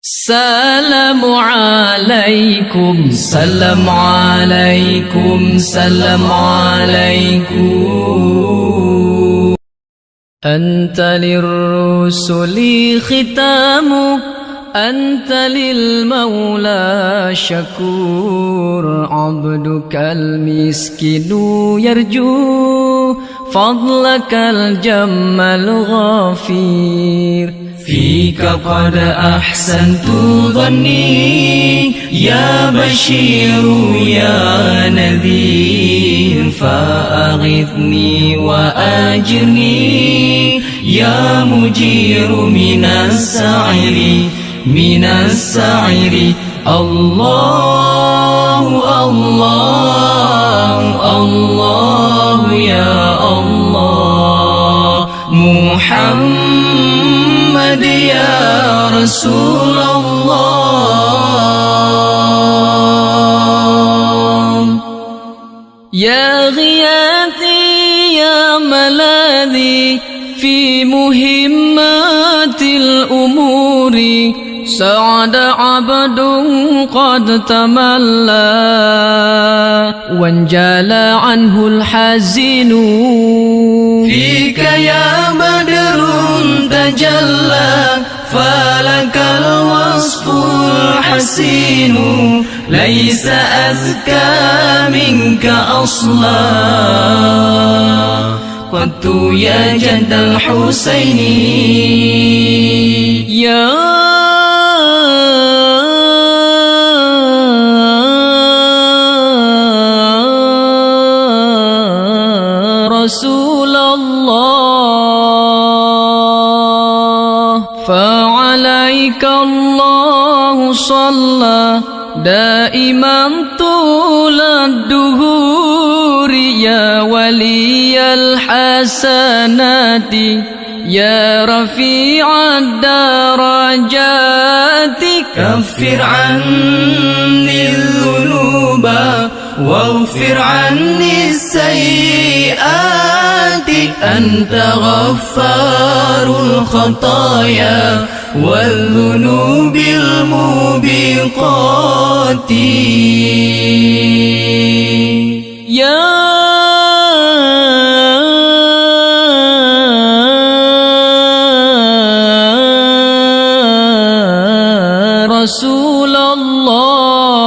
سلام عليكم سلام عليكم سلام عليكم. أنت للرسل ختام، أنت للمولى شكور. عبدك المسكين يرجو فضلك الجم الغفير. فيك قد أحسنت ظني يا بشير يا نذير. فأغثني وأجرني يا مجير من السعير من السعير. الله الله الله يا الله. محمد يا رسول الله. يا غياثي يا ملاذي في مهمات الأمور. سعد عبد قد تملى وانجلى عنه الحزن. فيك يا بدر تجلى فلك الوصف الحسين. ليس أزكى منك أصلا قدت يا جد الحسين. يا رسول الله فعليك الله صلى دائما طول الدهور. يا ولي الحسنات يا رفيع الدرجات. كفر عني الذنوب واغفر عني السيئات. أنت غفار الخطايا والذنوب الموبقات. يا رسول الله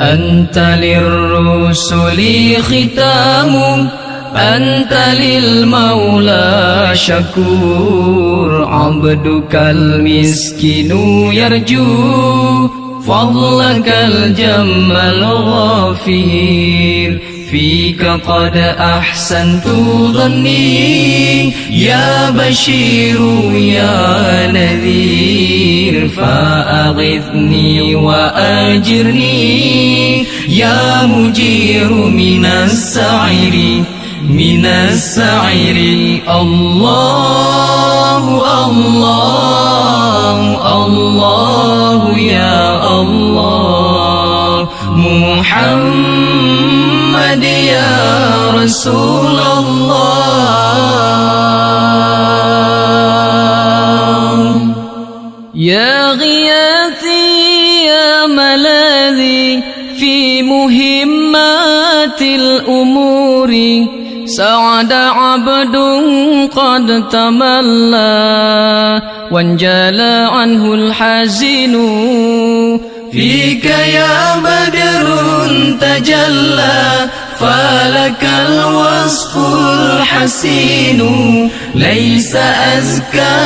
أنت للرسل ختام، أنت للمولى شكور. عبدك المسكين يرجو فضلك الجم الغفير. فيك قد أحسنت ظني يا بشير يا نذير. فأغثني وأجرني يا مجير من السعير من السعير. الله الله الله يا الله. محمد يا رسول الله. يا غياثي يا ملاذي في مهمات الأمور. سعد عبد قد تملى وانجلى عنه الحزن. فيك يا بدر تجلى فلك الوصف الحسين. ليس أزكى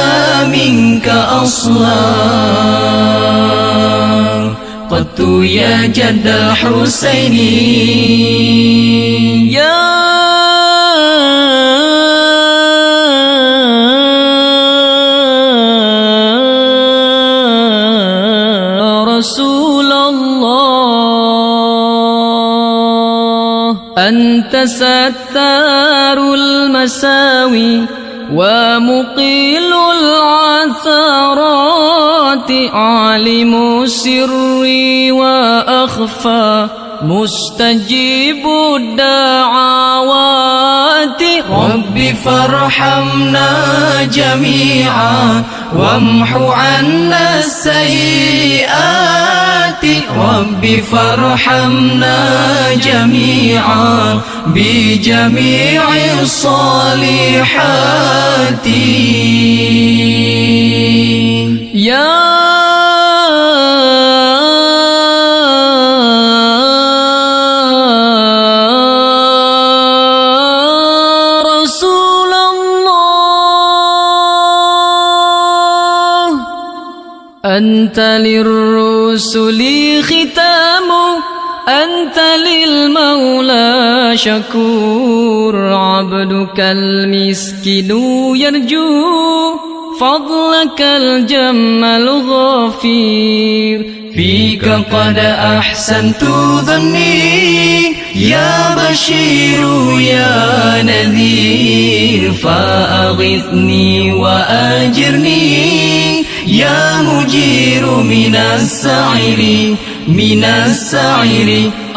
منك أصلا قدت يا جد الحسين. يا رسول الله أنت ستار المساوي ومقيل العثرات. عالم سري وأخفى مستجيب الدعوات رب فارحمنا جميعا وامح عنا السيئات رب فارحمنا جميعا بجميع الصالحات يا أنت للرسل ختام أنت للمولى شكور عبدك المسكين يرجو فضلك الجم الغفير فيك قد أحسنت ظني يا بشير يا نذير فأغثني وأجرني يا مجير من السعير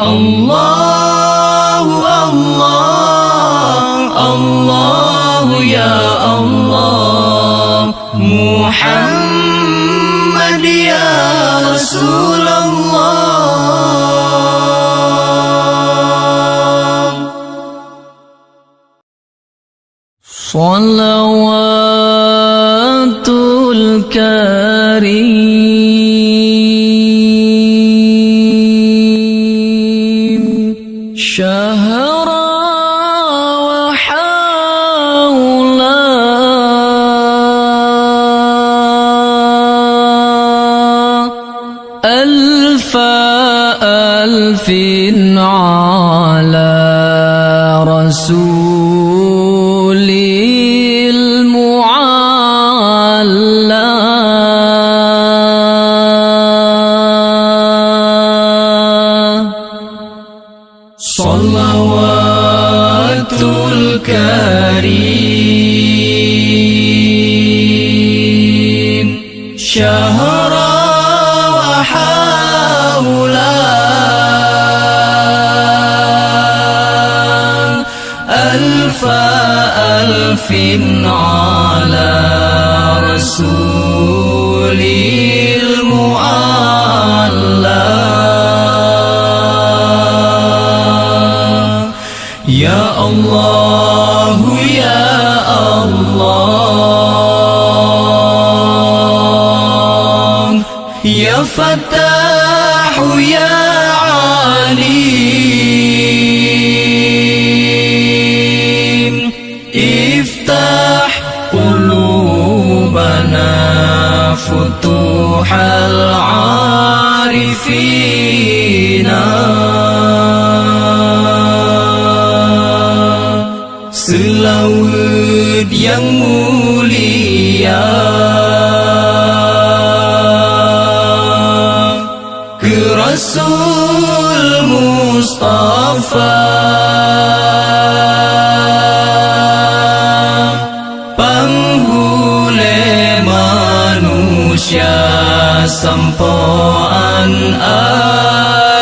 الله الله الله يا الله محمد يا رسول الله صلوات الكريم شهر وحولا ألف ألف على رسول المعلى صلوات الكريم شهر وحولا ألف ألف على رسول المعلى يا الله يا الله يا فتاح يا عليم افتح قلوبنا فتوح العارفين selawat yang mulia ke Rasul Mustafa penghule manusia sampoan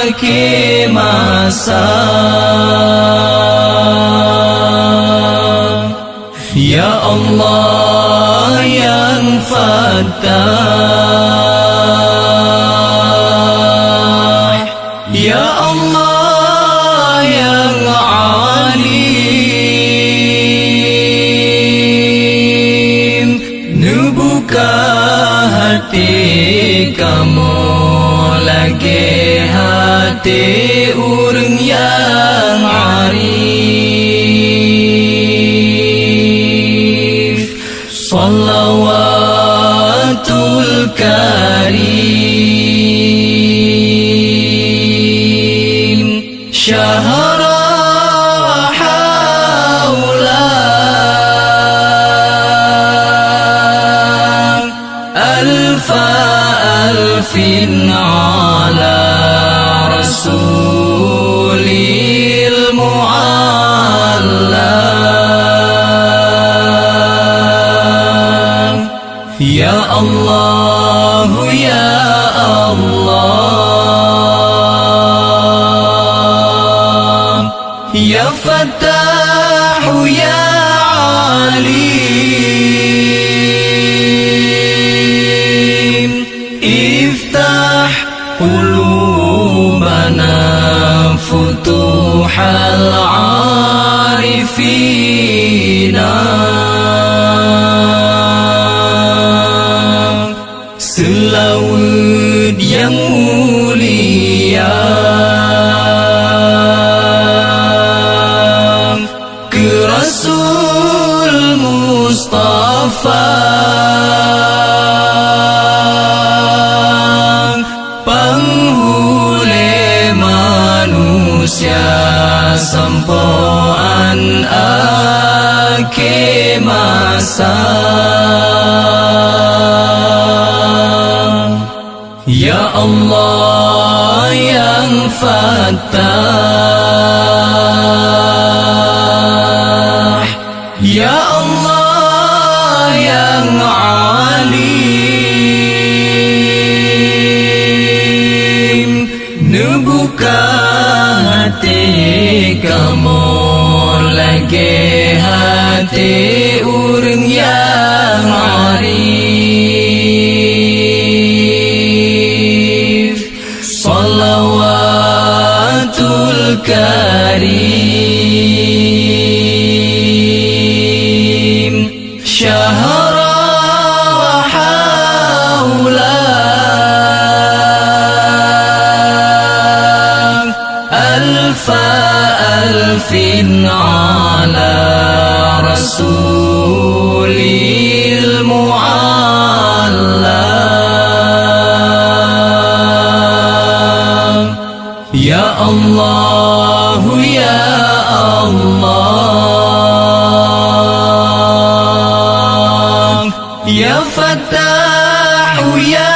akhir masa Ya Allah yang Fattah Ya Allah yang Alim nubuka hati kamu lagi hati urang yang arif Salawatul Karim Syahra hawla Alfa alfin ala Rasulil Mu'alla Ya Allah Ya Allah Fattah ya Alim, iftah qulubana futuhal arifina. Selawat yang mulia ke Rasul Mustafa, penghule manusia sampoan akhir masa. Ya Allah yang Fattah, Ya Allah yang Alim, nebuka hati kamu lagi hati urang yang arif. Salawatul Karim syahra wa hawla alfa alfin ala rasulil mu'alla. Ya Allah ya Allah, Ya Fattah ya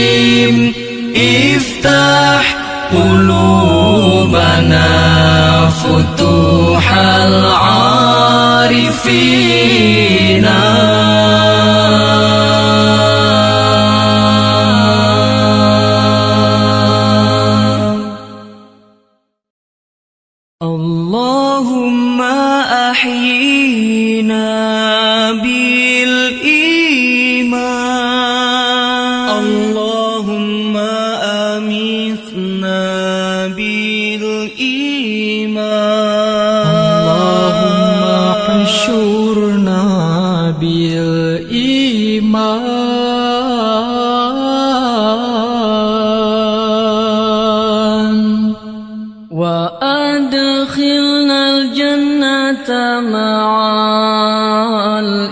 Alim, iftah qulubana futuhal arifina. Allahumma ahyina bil iman, Allahumma amitna bil iman, Allahumma hashurna bil iman, wa adkhilna al-jannata ma'al iman.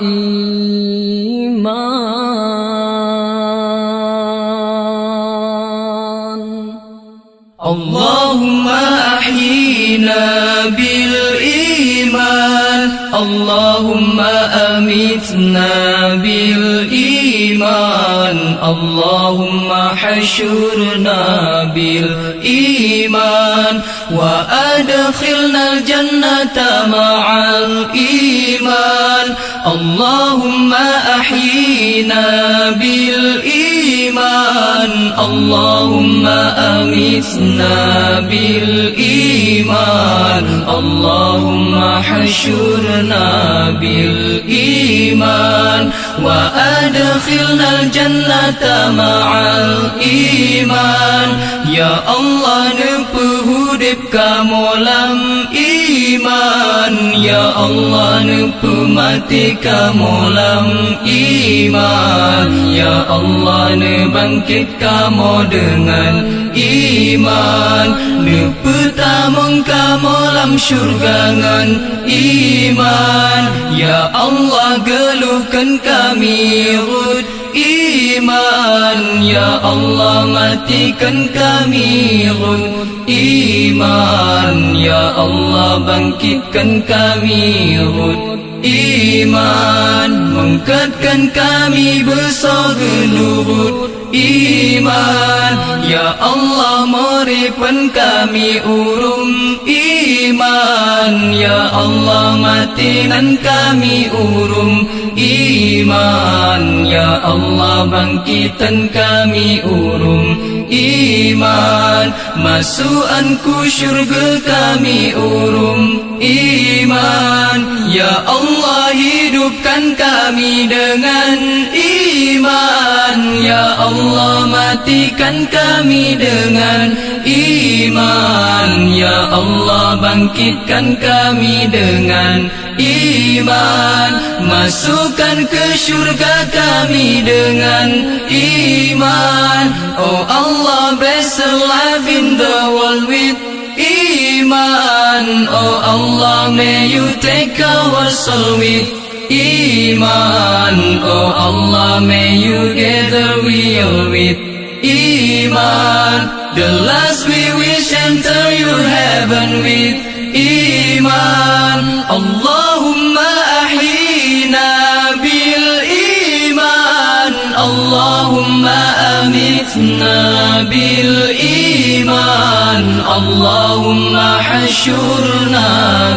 Allahumma ahyina bil iman, Allahumma amitna bil iman, Allahumma hashurna bil iman, wa adkhilna al-jannata ma'al iman. Allahumma ahyina bil iman, Allahumma amitna bil iman, Allahumma hashurna bil iman, wa adkhilna al-jannata ma'al iman. Ya Allah nepuhudip kamu lam iman, Ya Allah nepemati kamu lam iman, Ya Allah nebangkit kamu dengan iman, nepetamung kamu lam syurga ngan iman. Ya Allah geluhkan kami rud iman, Ya Allah matikan kami rud iman, Ya Allah bangkitkan kami rud iman, mengangkatkan kami besar genurut iman. Ya Allah meripen kami urung iman. Ya Allah matinan kami urung iman. Ya Allah bangkitan kami urung iman. Masukanku syurga kami urung iman. Ya Allah hidupkan kami dengan iman. Ya Allah matikan kami dengan iman. Ya Allah bangkitkan kami dengan iman. Masukkan ke syurga kami dengan iman. Oh Allah, bless our life in the world with iman. Oh Allah, may you take our soul with iman. Oh Allah, may you gather we all with iman. The last we wish enter your heaven with iman. Allahumma ahyina bil iman. Allahumma amitna bil iman. Allahumma hashurna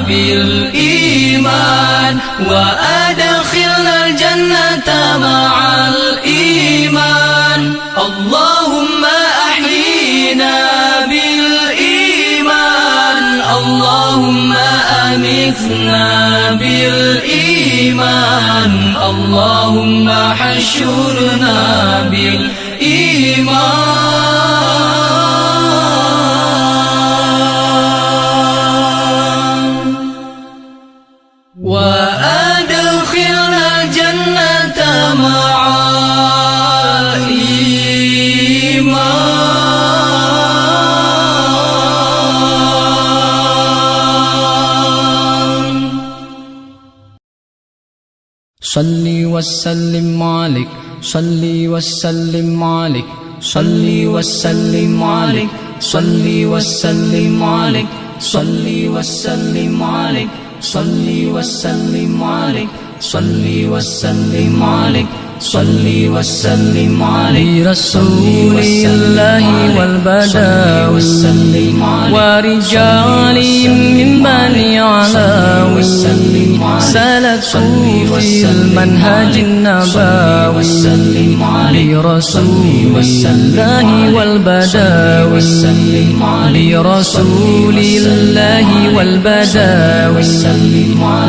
bil iman. Wa adkhilna al jannata ma'al iman. Allahumma ahyina bil iman. Allahumma amitna bil iman. Allahumma hashurna bil iman. Wa adkhilna jannata ma'al iman. صلي وسلم عليك، صلي وسلم عليك، صلي وسلم عليك، صلي وسلم عليك، صلي وسلم عليك، صلي وسلم عليك، صلي وسلم عليك، صلي وسلم عليك رسول الله والبداوي ورجال من بني علاوي سلكوا في المنهج النبوي لرسول الله والبداوي لرسول الله والبداوي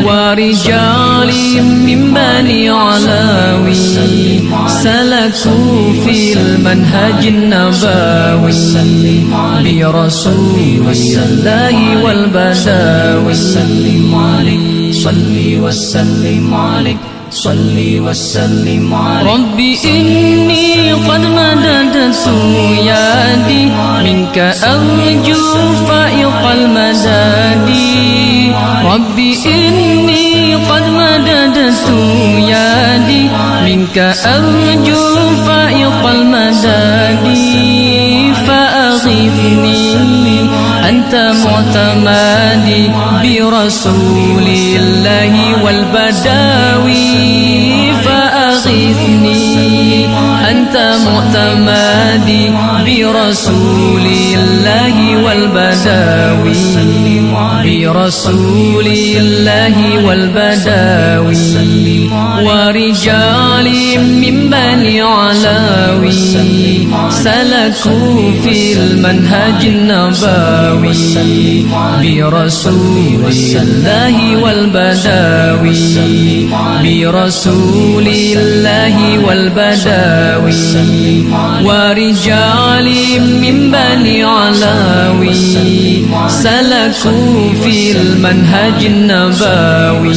ورجال من بني علاوي سلكوا في المنهج النبوي لرسول الله والبداوي صلي وسلم عليك، صلي وسلم عليك. ربي إني قد مددت يدي منك أرجو فائق المداد. ربي إني قد مددت يدي منك أرجو فائق المداد. فأغثني أنت معتمدي برسول الله والبداوي. فأغثني أنت معتمدي برسول الله والبداوي برسول الله والبداوي ورجال من بني علاوي سلكوا في المنهج النبوي برسول الله والبداوي برسول الله والبداوي ورجال من بني علاوي سلكوا في المنهج النبوي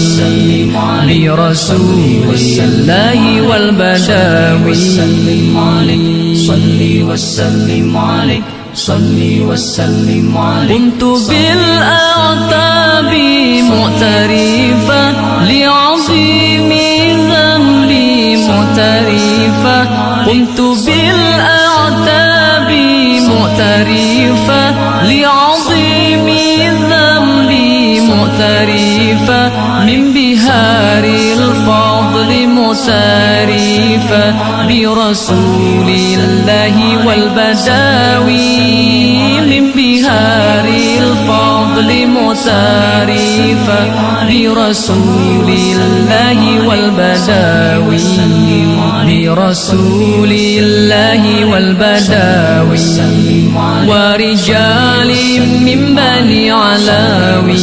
برسول الله والبداوي صلي وسلم عليك صلي وسلم عليك. كنت بالأعتاب معترفا لعظيم ذنبي معترفا. كنت بالأعتاب معترفا لعظيم ذنبي معترفا. من بهار الفضل معترفا برسول الله والبداوي من بهار الفضل معترفا برسول الله والبداوي برسول الله والبداوي ورجال من بني علاوي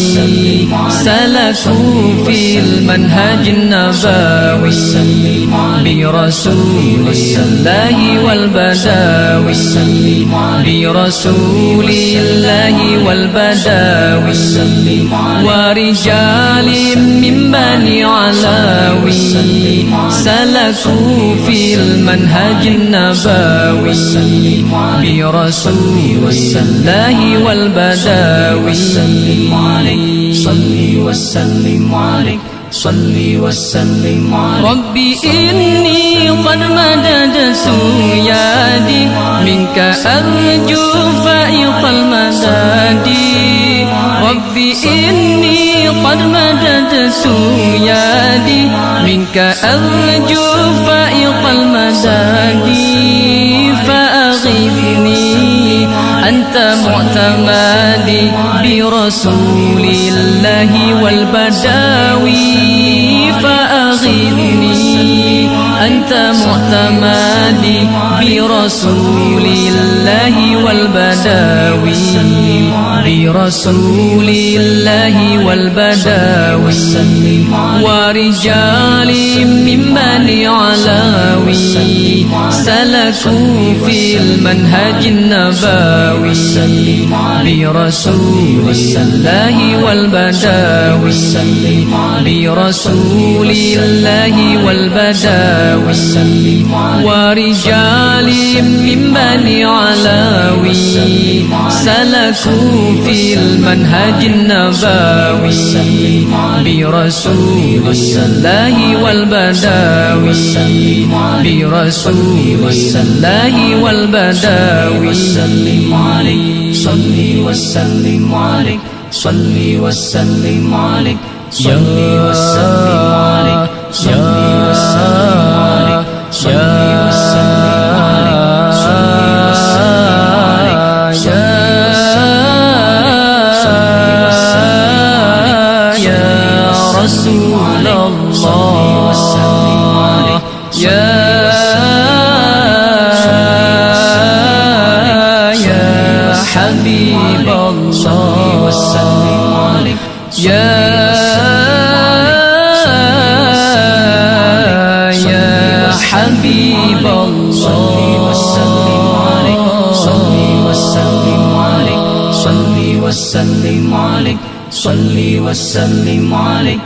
سلكوا في المنهج النبوي برسول الله والبداوي برسول الله والبداوي ورجال من بني علاوي سلكوا في المنهج النبوي برسول الله والبداوي صلي وسلم عليك صلي وسلم عليك ربي إني قد مددت يدي منك أرجو فائق المداد ربي إني قد مددت يدي منك أرجو فائق المداد فأغثني أنت معتمدي برسول الله والبداوي فأغثني أنت معتمدي برسول الله والبداوي برسول الله والبداوي ورجال من بني علاوي سلكوا في المنهج النبوي برسول الله والبداوي برسول الله والبداوي ورجال من بني علاوي سلكوا في المنهج النبوي برسول الله والبداوي برسول الله والبداوي صلي وسلم عليك صلي وسلم عليك صلي وسلم عليك صلي وسلم عليك صلي وسلم عليك صلي وسلم عليك يا رسول الله يا حبيب الله يا حبيب الله صلي وسلم عليك صلي وسلم عليك صلي وسلم عليك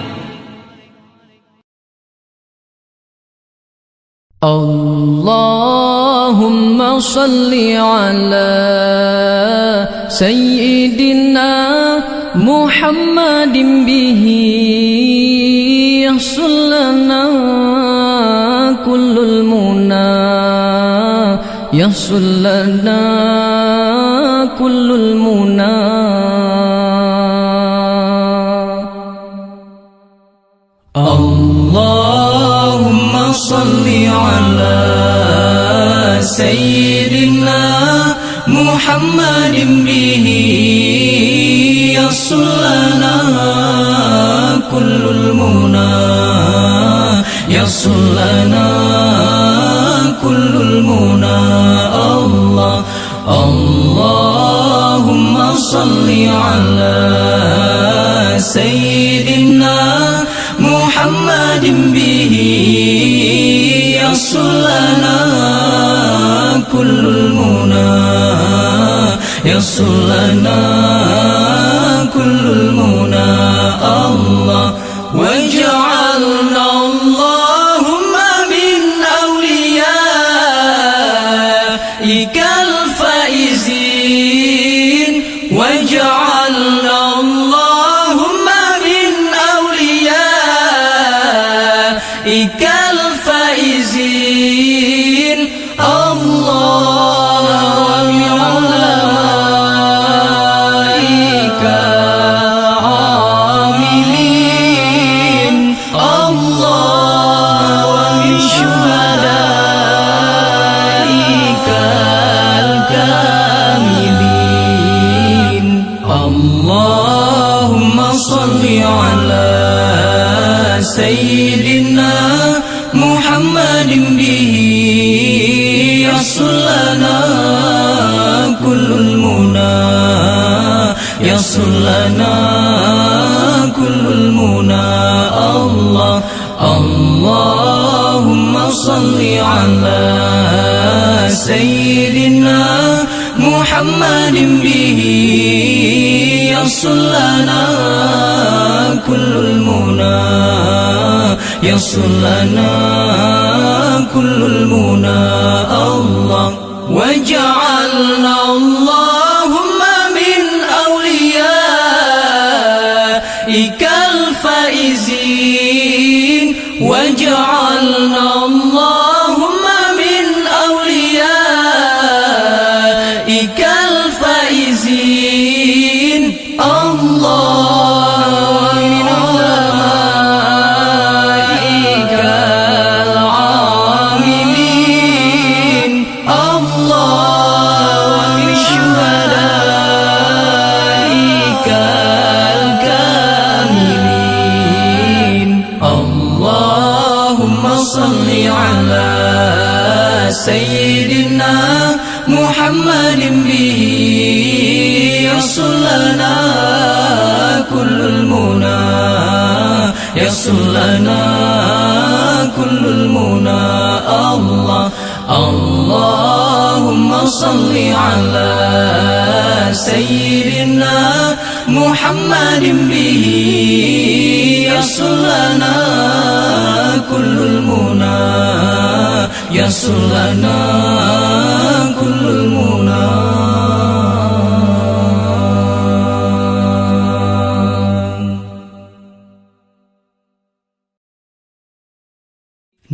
اللهم صل على سيدنا محمد به يحصل لنا كل المنى يحصل لنا كل المنى اللهم صل على سيدنا محمد به يحصل لنا كل المنى يحصل لنا كل المنى اللهم صل على سيدنا محمد به يحصل لنا كل المنى يحصل لنا كل المنى واجعلنا اللهم من أوليائك الفائزين واجعلنا اللهم من أوليائك الفائزين الله وملائكة عاملين الله سيدنا محمد به يصل لنا كل المنى يصل لنا كل المنى الله اللهم صل على سيدنا محمد به يصل لنا كل المنى يصل لنا كل المنى الله وجعلنا اللهم من أوليائك الفائزين وجعلنا اللهم من أوليائك الفائزين الله من علمائك العاملين الله من شهدائك الكاملين اللهم صل على سيدنا محمد به يصل لنا كل المنى يصل لنا كل المنى الله اللهم صل على سيدنا محمد به يصل لنا كل المنى يصل لنا كل المنى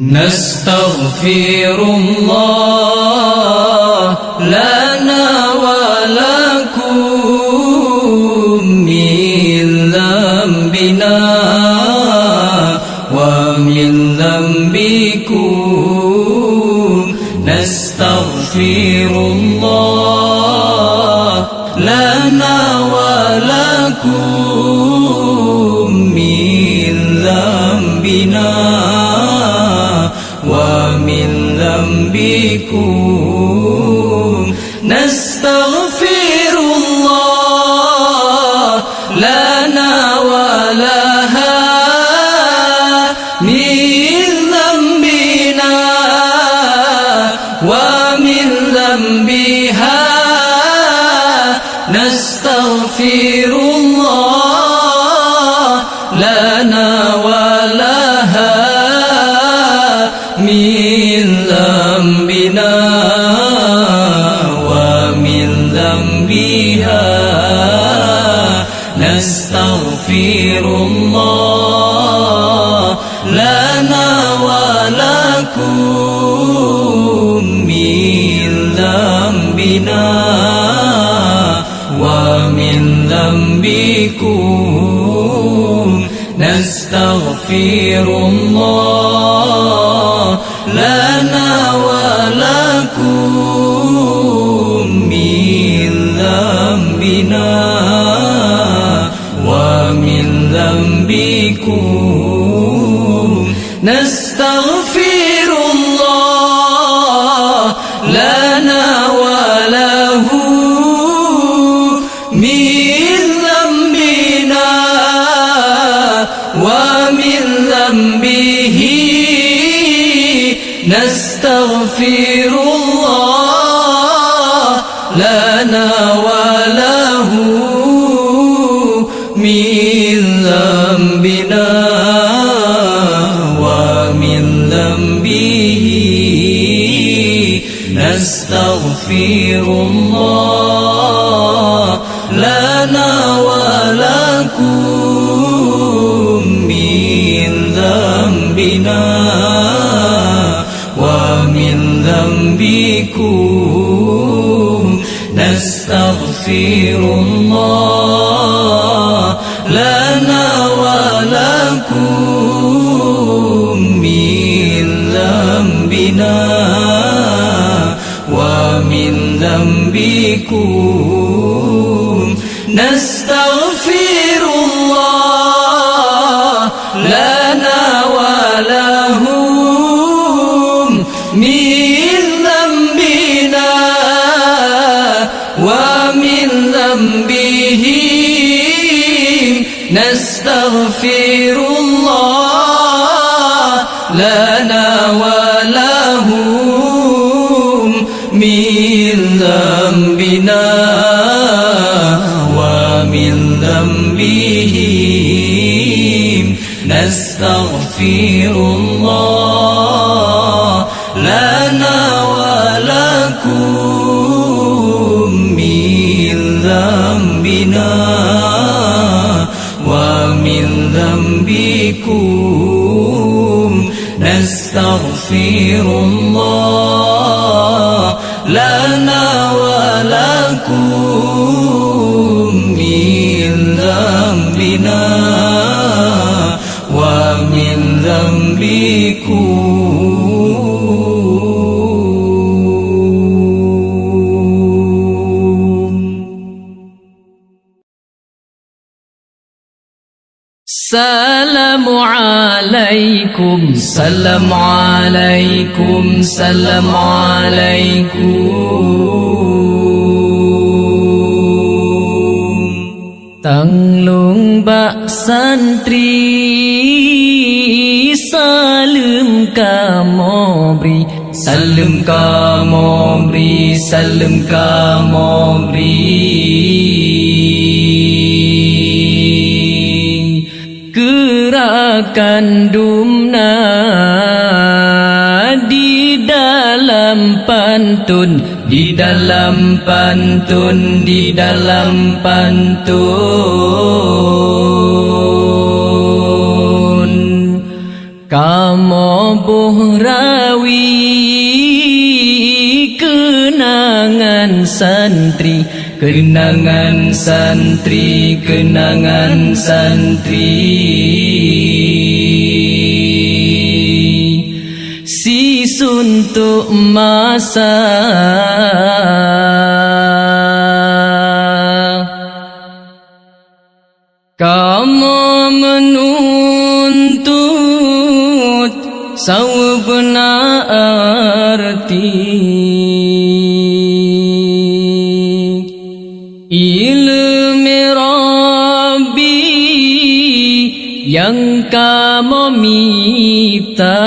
نستغفر الله لنا ولكم من ذنبنا ومن ذنبكم نستغفر الله لنا ولكم من ذنبنا ومن ذنبكم نستغفر الله لنا ولها من ذنبنا ومن ذنبها نستغفر الله لنا ولها من ذنبنا ومن ذنبها نستغفر الله لنا ولكم من ذنبنا ومن ذنبكم نستغفر الله لنا ولكم من ذنبنا ومن ذنبكم نستغفر الله لنا وله من ذنبنا ومن ذنبه نستغفر الله لنا وله من ذنبنا ومن ذنبه نستغفر الله لنا ولكم من ذنبنا ومن ذنبكم نستغفر الله لنا ولكم من ذنبنا ومن ذنبكم نستغفر الله لنا ولهم من ذنبنا ومن ذنبهم نستغفر الله لنا ولهم من ذنبنا ومن ذنبهم نستغفر الله لنا ولكم من ذنبنا ومن ذنبكم نستغفر الله لنا ولكم من ذنبنا ومن ذنبكم Salam alaikum, salam alaikum, salam alaikum. Tanglung bak santri salam ka mobri, salam ka mobri, salam ka mobri. Gerakan dumna di dalam pantun, di dalam pantun, di dalam pantun. Kamu bohrawi kenangan santri, kenangan santri, kenangan santri. Si suntuk masa kamu menuntut sawabna arti ilmu Rabbi yang kamu minta.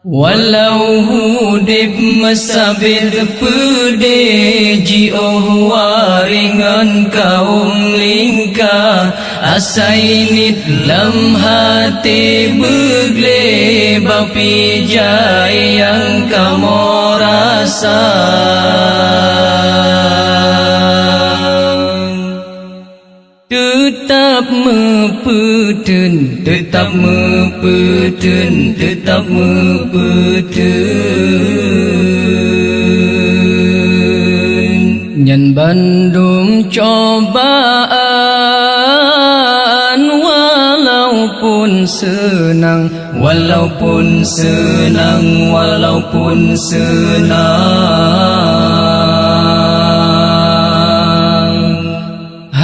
Walau hudib masabid pedeji oh waringan kaum lingka asainit lam hati begle bapi jai yang kamu rasa. Tetap mepeden, tetap mepeden, tetap mepeden. Nyan bandung cobaan walaupun senang, walaupun senang, walaupun senang.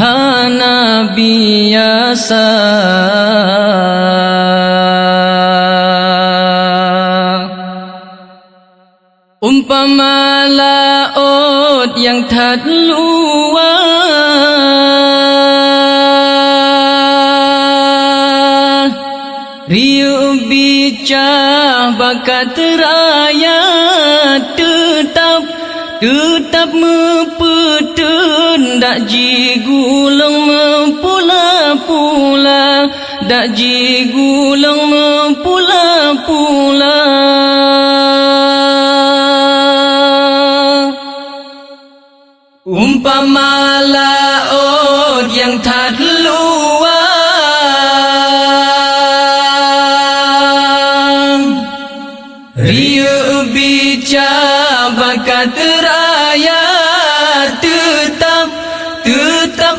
Hana biasa umpama laut yang tak luas riuh bicara bakat raya tetap mepeden dak jigulang mempula-pula, dak jigulang mempula-pula. Umpama laut yang tak luas riuh bicara bakat raya tetap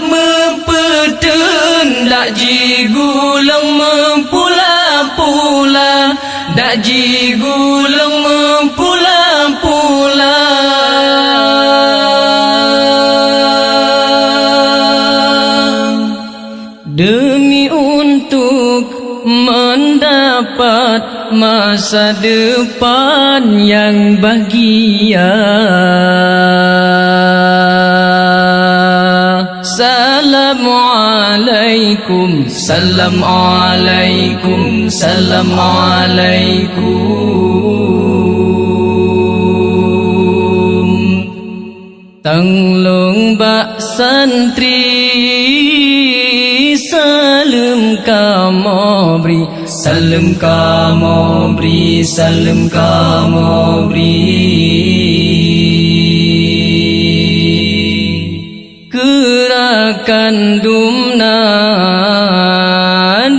mempeden dak jigulang mempula-pula, dak jigulang mempula-pula. demi untuk mendapat masa depan yang bahagia. Assalamualaikum, Assalamualaikum, Assalamualaikum. Tang long bak santri salam kamobri, salam kamobri, salam kamobri. Gerakan dumna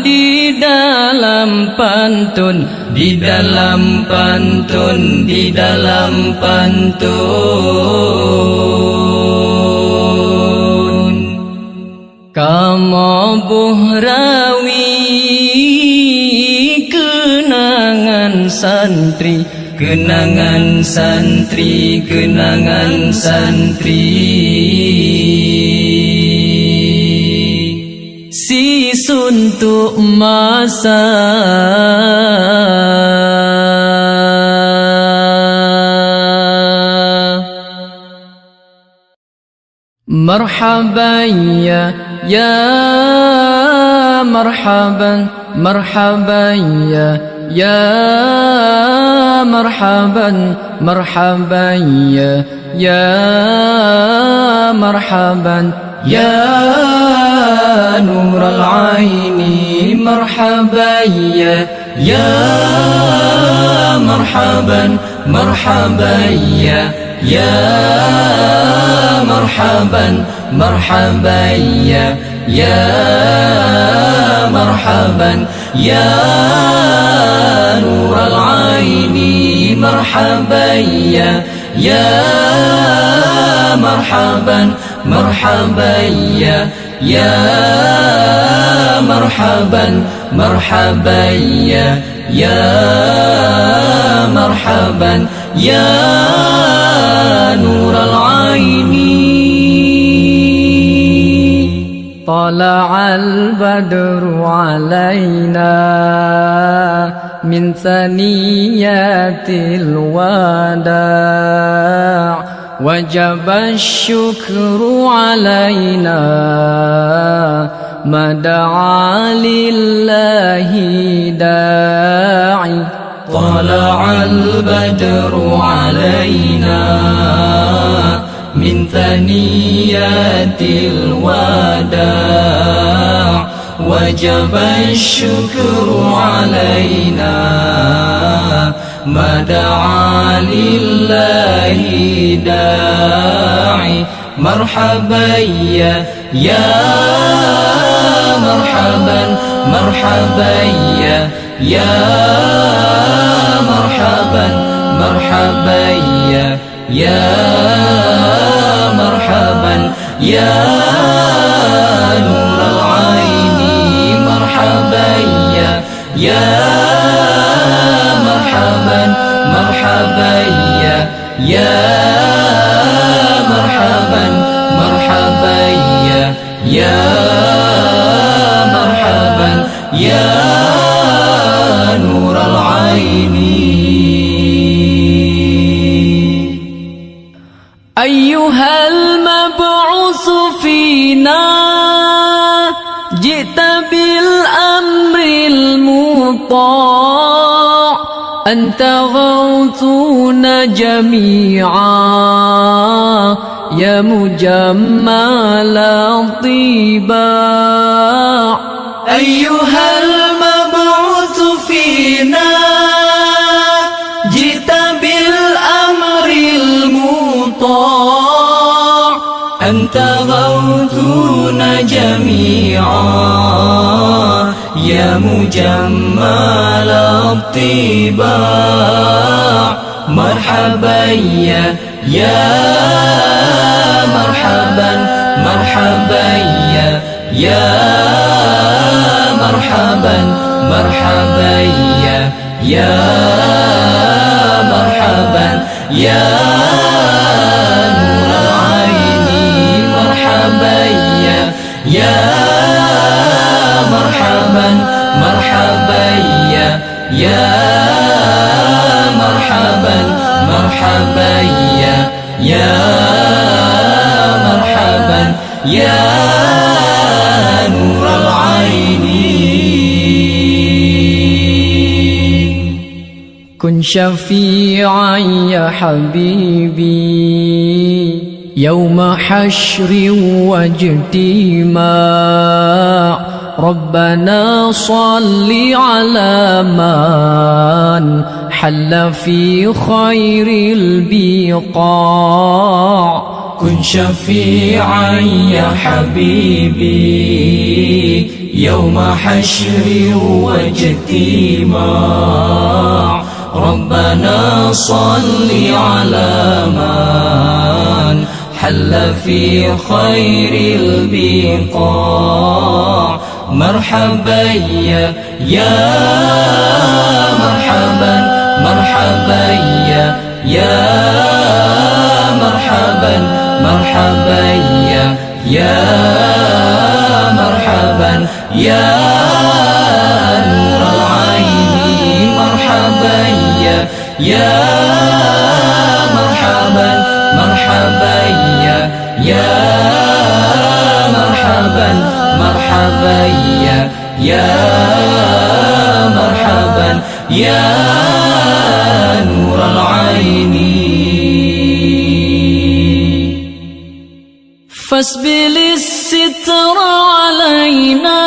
di dalam pantun, di dalam pantun, di dalam pantun. Kamu buhrawi kenangan santri, kenangan santri, kenangan santri. Si suntuk masa marhaban ya marhaban, marhaban ya marhaban, marhaban ya marhaban ya nur al-aini, marhaban ya marhaban, marhaban ya marhaban, marhaban ya marhaban ya nur al-aini, marhaban ya marhaban, marhaban ya marhaban, marhaban ya marhaban ya nur al-aini. طلع البدر علينا من ثنيات الوداع وجب الشكر علينا ما دعا لله داعي. طلع البدر علينا من ثنيات الوداع وجب الشكر علينا ما دعا لله داعي. مرحبا يا مرحبا، مرحبا يا مرحبا، مرحبا يا مرحبا يا نور العين. مرحبا يا مرحبا، مرحبا يا مرحبا، مرحبا يا مرحبا يا نور العين. أيها المبعوث فينا جئت بالأمر المطاع أنت غوثنا جميعا يا مجمل الطباع. أيها المبعوث فينا جئت بالأمر المطاع أنت غوثنا جميعا يا مجمل الطباع. مرحبا يا مرحبا، مرحبا يا مرحبا، مرحبا يا مرحبا يا نور العين. مرحبا يا يا مرحبا مرحبا يا مرحبا يا نور العين كن شفيعا يا حبيبي يوم حشر واجتماع ربنا صل على من حل في خير البقاع كن شفيعا يا حبيبي يوم حشر واجتماع ربنا صل على من حل في خير البقاع مرحبا يا مرحبا مرحبا يا مرحبا مرحبا يا مرحبا يا نور العين مرحبا يا مرحبا مرحبا يا مرحبا مرحبا يا مرحبا يا نور العين فاسبل الستر علينا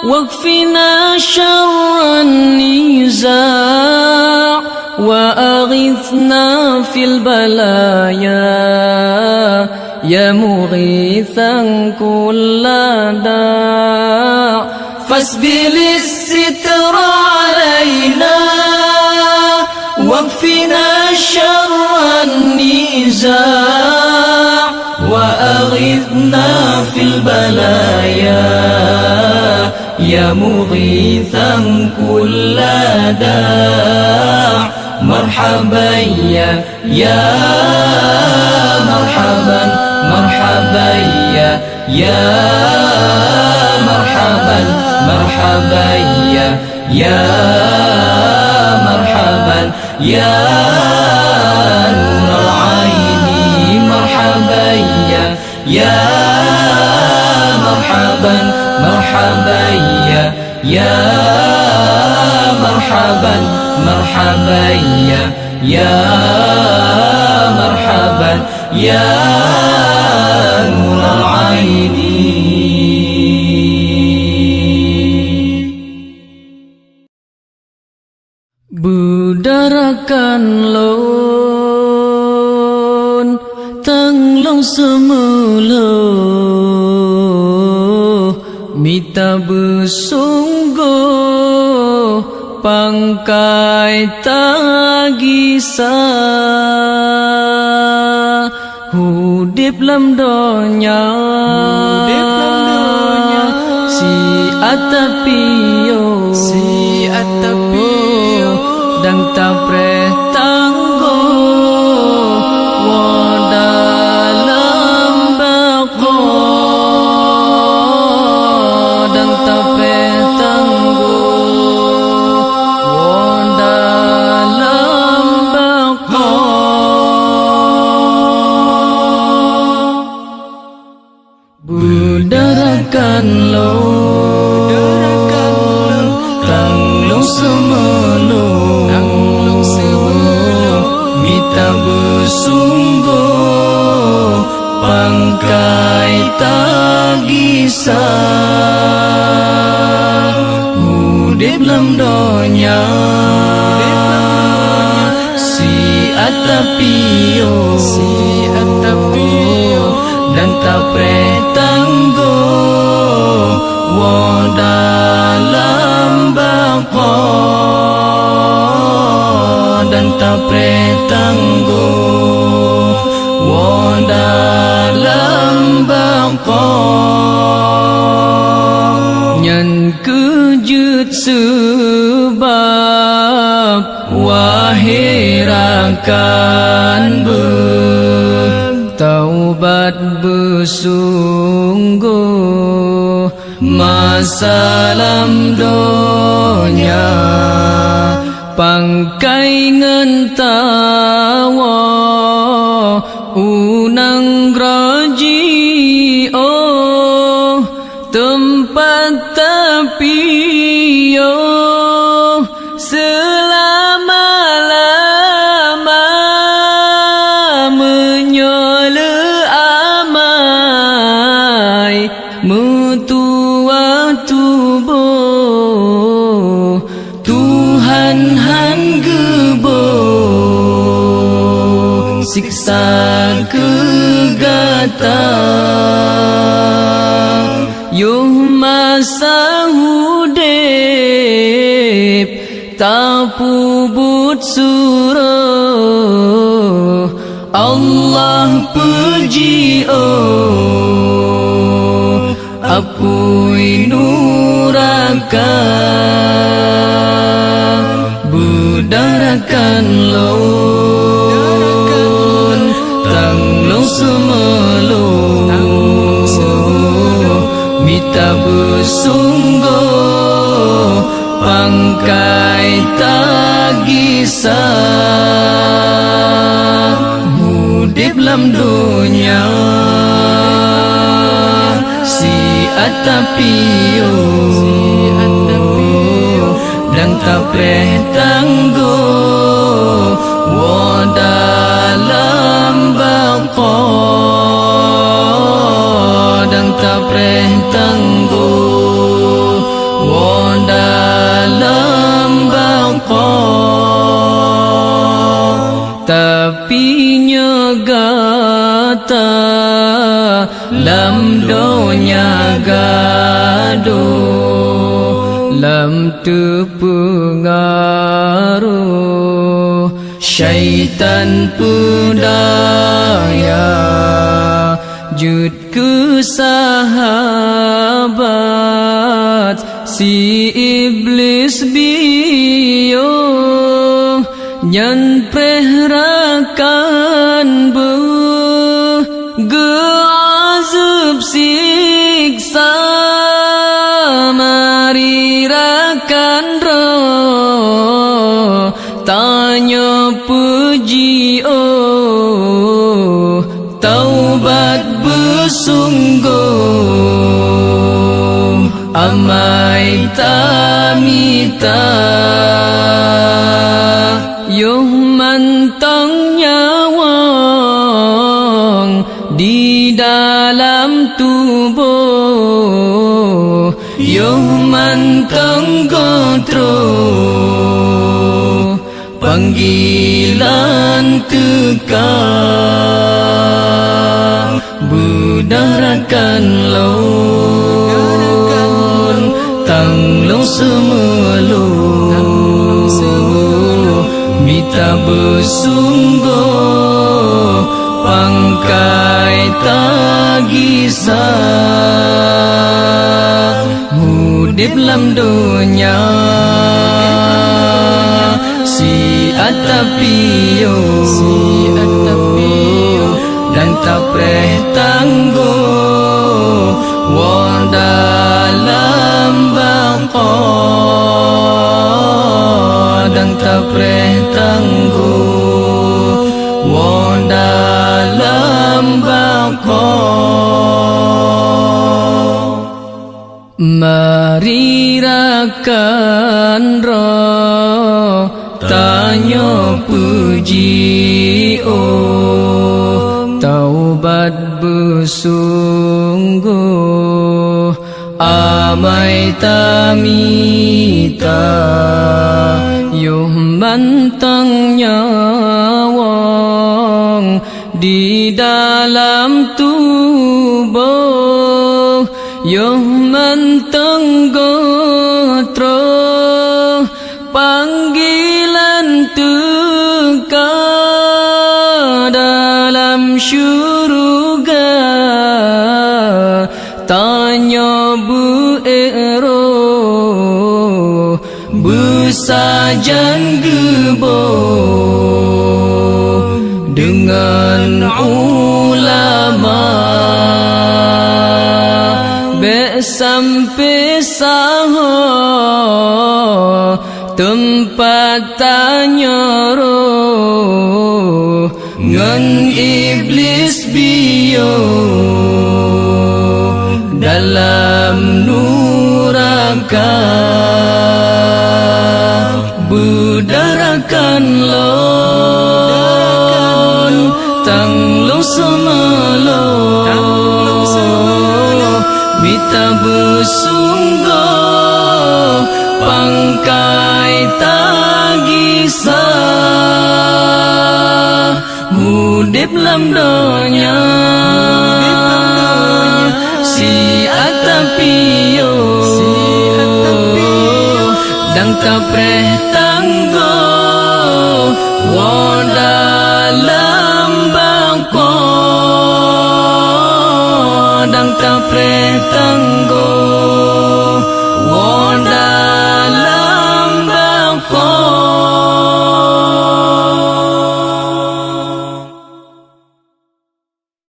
واكفنا شر النزاع وأغثنا في البلايا يا مغيثا كل داع فاسبل الستر علينا واكفنا شر النزاع وأغثنا في البلايا يا مغيثا كل داع مرحبا يا مرحبا مرحبا يا مرحبا مرحبا يا مرحبا يا نور العين مرحبا يا مرحبا مرحبا يا مرحبا مرحبا يا مرحبا يا نور العين Budarakan lon tang long semuluh mita bersungguh pangkai tagisa hudip lam donya si atapio dang tapre tanggo wadalam bako dang tapre tanggo wadalam bako budarakan lo tanglong semelo mita bersungguh pangkai tagisa hudip lam donya si atapio dan tapre tanggo wadalam bako dan tapre tanggo wadalam bako nyan kejut sebab wahirakan taubat bersungguh masalam doa donya pangkai ngentawa unang graji tempat tapi selama-lama menyola amai mutua tubuh Tuhan han gebo siksa kegata yuh masa hudep tapubut surah Allah puji apui nuraka budarakan laun tanglong semelung mita bersungguh pangkai tagisah hudip lam dunia si atapio dan tapreh tangguh wadalam baqa dan tapreh tangguh wadalam baqa tapi nyegata lam donya gaduh lam terpengaruh syaitan pedaya jud ke sahabat si iblis bio nyan prehrakan geazub siksa marirakan roh tanya puji taubat bersungguh amai tamita yuh mantang nyawang di dalam tubuh yuh mantang gotro panggilan teka budarakan laun tanglong semelung mita bersungguh pangkai tagisah hudip lam dunya si atapio dan tapreh tangguh wadalam baqa dan tapreh tangguh wadalam baqa marirakan roh tanya puji taubat bersungguh amai tamita yuh mantang nyawang di dalam tubuh yuh mantang gotro panggilan teka dalam syurga tanya bu ero besajan gebo dengan ulama be sampai sahur tempat tanya roh ngan iblis bio dalam nuraka budarakan lon tang lo semalon mita besungguh pangkai tagisa hudip lam donya si atapio dang tapreh tanggo wadalam bangko dang tapreh tanggo